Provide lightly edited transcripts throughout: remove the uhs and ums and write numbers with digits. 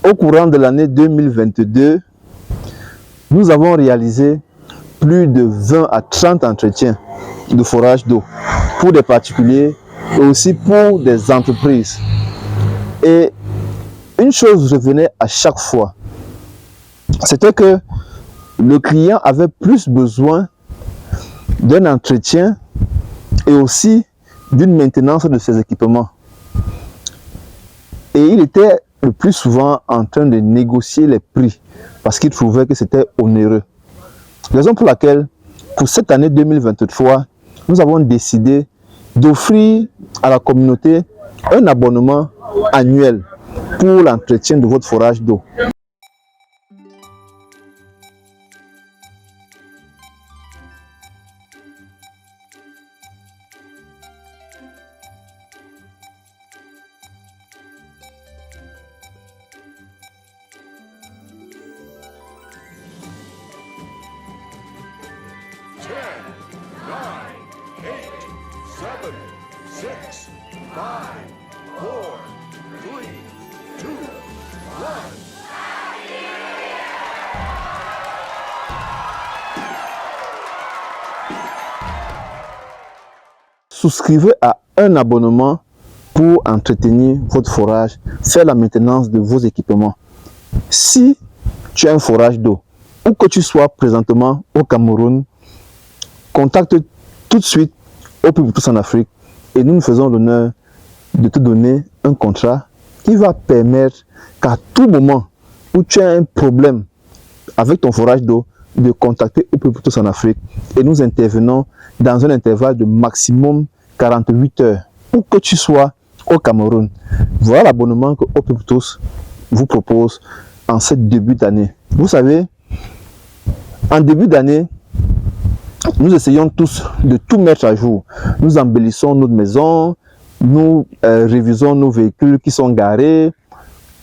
Au courant de l'année 2022, nous avons réalisé plus de 20 à 30 entretiens de forage d'eau pour des particuliers et aussi pour des entreprises. Et une chose revenait à chaque fois, c'était que le client avait plus besoin d'un entretien et aussi d'une maintenance de ses équipements. Et il était le plus souvent en train de négocier les prix parce qu'il trouvait que c'était onéreux. Raison pour laquelle, pour cette année 2023, nous avons décidé d'offrir à la communauté un abonnement annuel pour l'entretien de votre forage d'eau. Souscrivez à un abonnement pour entretenir votre forage, faire la maintenance de vos équipements. Si tu as un forage d'eau ou que tu sois présentement au Cameroun, contacte tout de suite Eau pour tous en Afrique et nous nous faisons l'honneur de te donner un contrat qui va permettre qu'à tout moment où tu as un problème avec ton forage d'eau, de contacter Eau pour tous en Afrique et nous intervenons dans un intervalle de maximum 48 heures, où que tu sois au Cameroun. Voilà l'abonnement que Eau pour tous vous propose en ce début d'année. Vous savez, en début d'année, nous essayons tous de tout mettre à jour. Nous embellissons notre maison, nous révisons nos véhicules qui sont garés,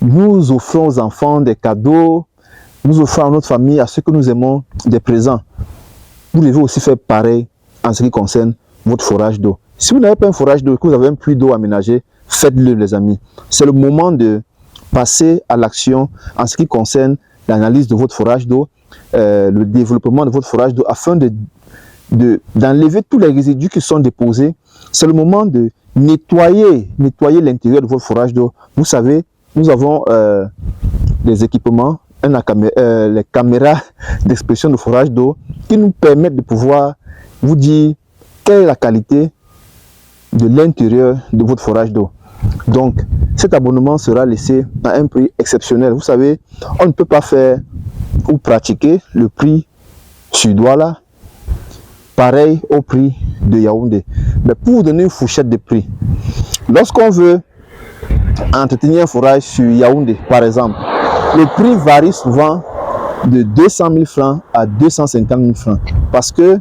nous offrons aux enfants des cadeaux, nous offrons à notre famille, à ceux que nous aimons, des présents. Vous devez aussi faire pareil en ce qui concerne votre forage d'eau. Si vous n'avez pas un forage d'eau, que vous avez un puits d'eau aménagé, faites-le les amis. C'est le moment de passer à l'action en ce qui concerne l'analyse de votre forage d'eau, le développement de votre forage d'eau afin d'enlever tous les résidus qui sont déposés. C'est le moment de nettoyer l'intérieur de votre forage d'eau. Vous savez, nous avons des équipements, les caméras d'expression de forage d'eau qui nous permettent de pouvoir vous dire quelle est la qualité de l'intérieur de votre forage d'eau. Donc, cet abonnement sera laissé à un prix exceptionnel. Vous savez, on ne peut pas faire ou pratiquer le prix sur Douala pareil au prix de Yaoundé. Mais pour vous donner une fourchette de prix, lorsqu'on veut entretenir un forage sur Yaoundé, par exemple, le prix varie souvent de 200 000 francs à 250 000 francs. Parce que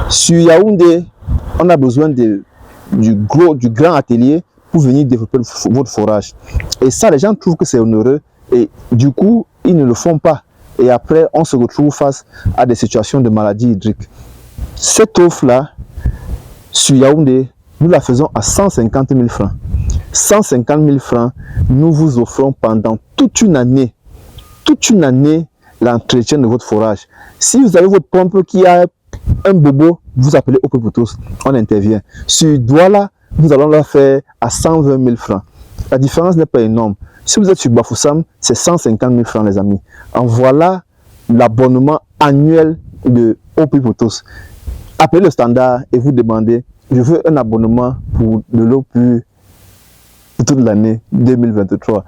sur Yaoundé, on a besoin du grand atelier pour venir développer votre forage. Et ça, les gens trouvent que c'est onéreux et du coup, ils ne le font pas. Et après, on se retrouve face à des situations de maladies hydriques. Cette offre-là, sur Yaoundé, nous la faisons à 150 000 francs. 150 000 francs, nous vous offrons pendant toute une année, l'entretien de votre forage. Si vous avez votre pompe qui a un bobo, vous appelez Eau pour tous, on intervient. Sur Douala, nous allons la faire à 120 000 francs. La différence n'est pas énorme. Si vous êtes sur Bafoussam, c'est 150 000 francs les amis. En voilà l'abonnement annuel de Eau pour tous. Appelez le standard et vous demandez, je veux un abonnement pour de l'eau pure pour toute l'année 2023.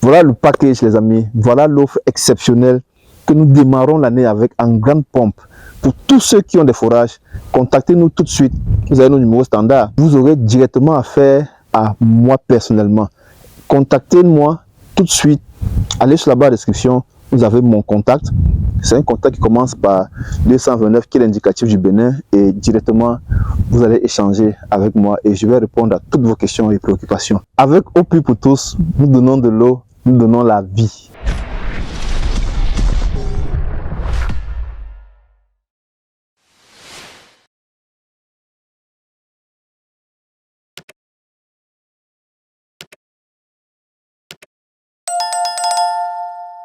Voilà le package les amis, voilà l'offre exceptionnelle que nous démarrons l'année avec en grande pompe. Pour tous ceux qui ont des forages, contactez-nous tout de suite. Vous avez nos numéros standards. Vous aurez directement affaire à moi personnellement. Contactez-moi tout de suite. Allez sur la barre de description, vous avez mon contact. C'est un contact qui commence par 229 qui est l'indicatif du Bénin et directement vous allez échanger avec moi et je vais répondre à toutes vos questions et préoccupations. Avec Eau pour tous, nous donnons de l'eau, nous donnons la vie.